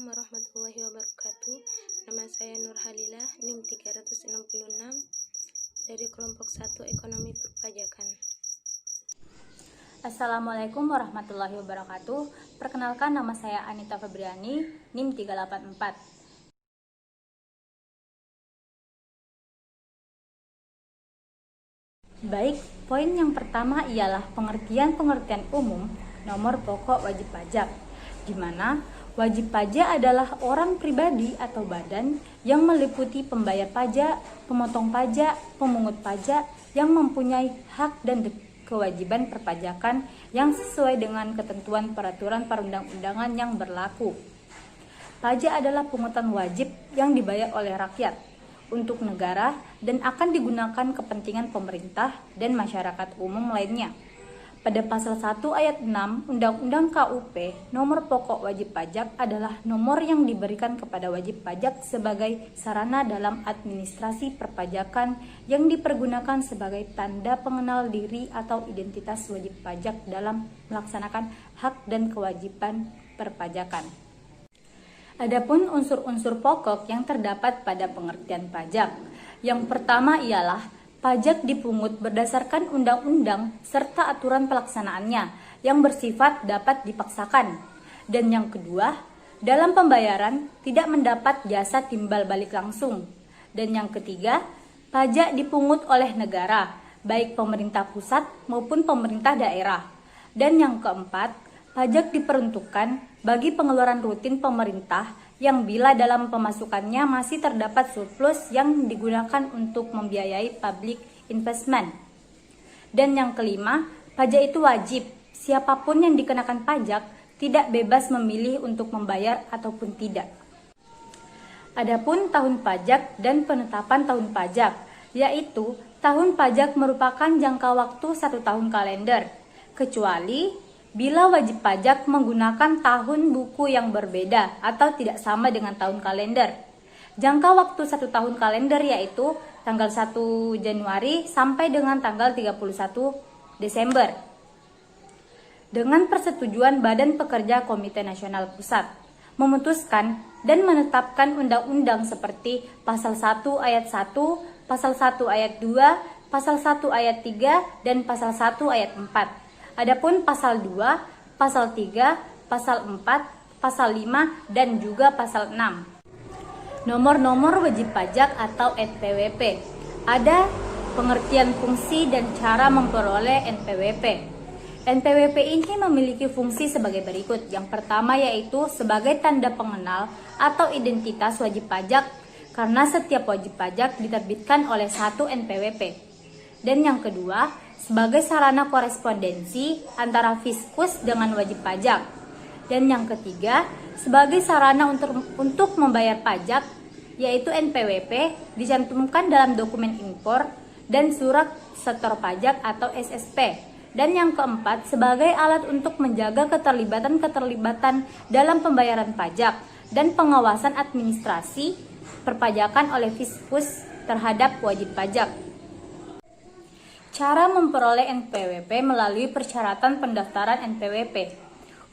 Assalamualaikum warahmatullahi wabarakatuh. Nama saya Nur Halilah, NIM 366 dari kelompok 1 Ekonomi Perpajakan. Assalamualaikum warahmatullahi wabarakatuh. Perkenalkan, nama saya Anita Febriani, NIM 384. Baik, poin yang pertama ialah pengertian umum nomor pokok wajib pajak, di mana wajib pajak adalah orang pribadi atau badan yang meliputi pembayar pajak, pemotong pajak, pemungut pajak yang mempunyai hak dan kewajiban perpajakan yang sesuai dengan ketentuan peraturan perundang-undangan yang berlaku. Pajak adalah pungutan wajib yang dibayar oleh rakyat untuk negara dan akan digunakan kepentingan pemerintah dan masyarakat umum lainnya. Pada pasal 1 ayat 6 Undang-Undang KUP, nomor pokok wajib pajak adalah nomor yang diberikan kepada wajib pajak sebagai sarana dalam administrasi perpajakan yang dipergunakan sebagai tanda pengenal diri atau identitas wajib pajak dalam melaksanakan hak dan kewajiban perpajakan. Adapun unsur-unsur pokok yang terdapat pada pengertian pajak, yang pertama ialah pajak dipungut berdasarkan undang-undang serta aturan pelaksanaannya yang bersifat dapat dipaksakan. Dan yang kedua, dalam pembayaran tidak mendapat jasa timbal balik langsung. Dan yang ketiga, pajak dipungut oleh negara, baik pemerintah pusat maupun pemerintah daerah. Dan yang keempat, pajak diperuntukkan bagi pengeluaran rutin pemerintah yang bila dalam pemasukannya masih terdapat surplus yang digunakan untuk membiayai public investment. Dan yang kelima, pajak itu wajib. Siapapun yang dikenakan pajak tidak bebas memilih untuk membayar ataupun tidak. Adapun tahun pajak dan penetapan tahun pajak, yaitu tahun pajak merupakan jangka waktu 1 tahun kalender, kecuali bila wajib pajak menggunakan tahun buku yang berbeda atau tidak sama dengan tahun kalender. Jangka waktu 1 tahun kalender yaitu tanggal 1 Januari sampai dengan tanggal 31 Desember. Dengan persetujuan Badan Pekerja Komite Nasional Pusat, memutuskan dan menetapkan undang-undang seperti Pasal 1 Ayat 1, Pasal 1 Ayat 2, Pasal 1 Ayat 3, dan Pasal 1 Ayat 4. Adapun pasal 2, pasal 3, pasal 4, pasal 5, dan juga pasal 6. Nomor-nomor wajib pajak atau NPWP. Ada pengertian fungsi dan cara memperoleh NPWP. NPWP ini memiliki fungsi sebagai berikut. Yang pertama yaitu sebagai tanda pengenal atau identitas wajib pajak karena setiap wajib pajak diterbitkan oleh satu NPWP. Dan yang kedua, sebagai sarana korespondensi antara fiskus dengan wajib pajak. Dan yang ketiga, sebagai sarana untuk membayar pajak, yaitu NPWP dicantumkan dalam dokumen impor dan surat setor pajak atau SSP. Dan yang keempat, sebagai alat untuk menjaga keterlibatan dalam pembayaran pajak dan pengawasan administrasi perpajakan oleh fiskus terhadap wajib pajak. Cara memperoleh NPWP melalui persyaratan pendaftaran NPWP.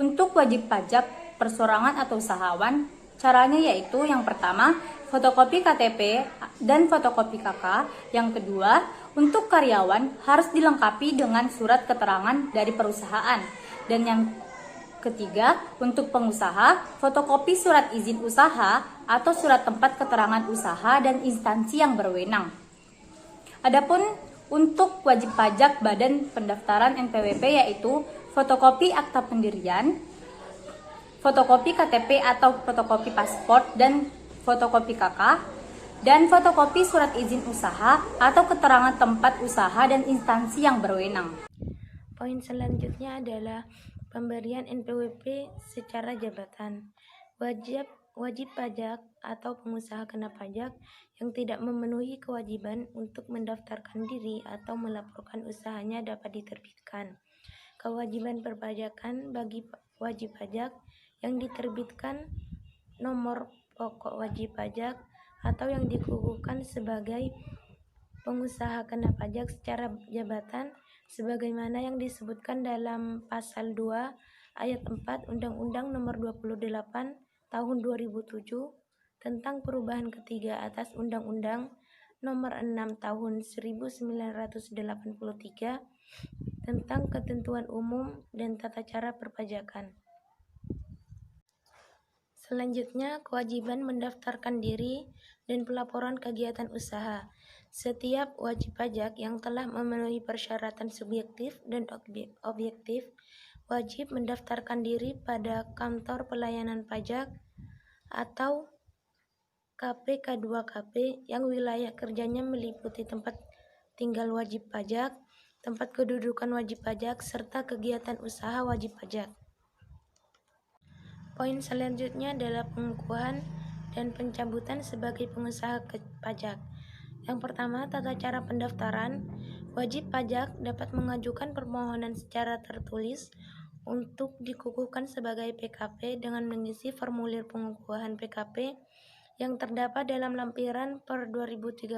Untuk wajib pajak, persorangan atau usahawan, caranya yaitu yang pertama, fotokopi KTP dan fotokopi KK. Yang kedua, untuk karyawan harus dilengkapi dengan surat keterangan dari perusahaan. Dan yang ketiga, untuk pengusaha, fotokopi surat izin usaha atau surat tempat keterangan usaha dan instansi yang berwenang. Adapun untuk wajib pajak Badan Pendaftaran NPWP yaitu fotokopi akta pendirian, fotokopi KTP atau fotokopi paspor dan fotokopi KK, dan fotokopi surat izin usaha atau keterangan tempat usaha dan instansi yang berwenang. Poin selanjutnya adalah pemberian NPWP secara jabatan. Wajib pajak atau pengusaha kena pajak yang tidak memenuhi kewajiban untuk mendaftarkan diri atau melaporkan usahanya dapat diterbitkan kewajiban perpajakan bagi wajib pajak yang diterbitkan nomor pokok wajib pajak atau yang dikukuhkan sebagai pengusaha kena pajak secara jabatan sebagaimana yang disebutkan dalam pasal 2 ayat 4 Undang-Undang Nomor 28 tahun 2007 tentang perubahan ketiga atas Undang-Undang Nomor 6 Tahun 1983 tentang Ketentuan Umum dan Tata Cara Perpajakan. Selanjutnya, kewajiban mendaftarkan diri dan pelaporan kegiatan usaha. Setiap wajib pajak yang telah memenuhi persyaratan subjektif dan objektif wajib mendaftarkan diri pada Kantor Pelayanan Pajak atau KPK2KP yang wilayah kerjanya meliputi tempat tinggal wajib pajak, tempat kedudukan wajib pajak, serta kegiatan usaha wajib pajak. Poin selanjutnya adalah pengukuhan dan pencabutan sebagai pengusaha pajak. Yang pertama, tata cara pendaftaran. Wajib pajak dapat mengajukan permohonan secara tertulis untuk dikukuhkan sebagai PKP dengan mengisi formulir pengukuhan PKP yang terdapat dalam lampiran per 2013.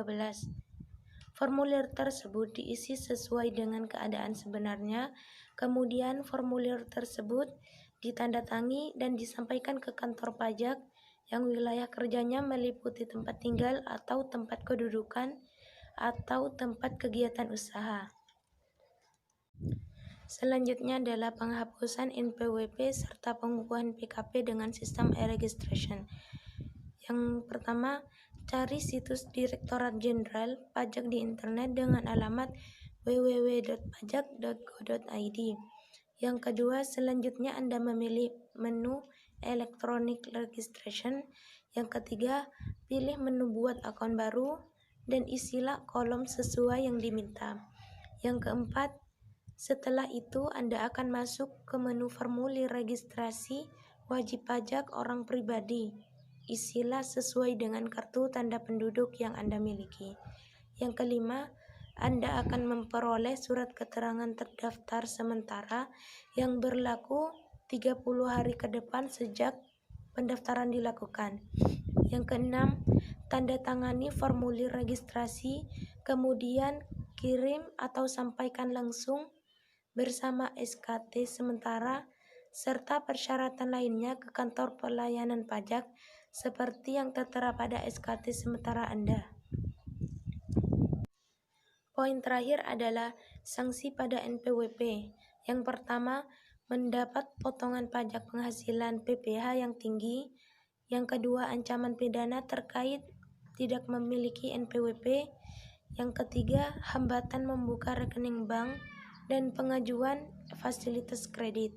Formulir tersebut diisi sesuai dengan keadaan sebenarnya, kemudian formulir tersebut ditandatangani dan disampaikan ke kantor pajak yang wilayah kerjanya meliputi tempat tinggal atau tempat kedudukan atau tempat kegiatan usaha. Selanjutnya adalah penghapusan NPWP serta pengukuhan PKP dengan sistem e-registration. Yang pertama, cari situs Direktorat Jenderal Pajak di internet dengan alamat www.pajak.go.id. Yang kedua, selanjutnya Anda memilih menu Electronic Registration. Yang ketiga, pilih menu buat akun baru dan isilah kolom sesuai yang diminta. Yang keempat, setelah itu Anda akan masuk ke menu formulir registrasi wajib pajak orang pribadi. Isilah sesuai dengan kartu tanda penduduk yang Anda miliki. Yang kelima, Anda akan memperoleh surat keterangan terdaftar sementara yang berlaku 30 hari ke depan sejak pendaftaran dilakukan. Yang keenam, tanda tangani formulir registrasi, kemudian kirim atau sampaikan langsung bersama SKT sementara serta persyaratan lainnya ke kantor pelayanan pajak seperti yang tertera pada SKT sementara Anda. Poin terakhir adalah sanksi pada NPWP. Yang pertama, mendapat potongan pajak penghasilan PPh yang tinggi. Yang kedua, ancaman pidana terkait tidak memiliki NPWP. Yang ketiga, hambatan membuka rekening bank dan pengajuan fasilitas kredit.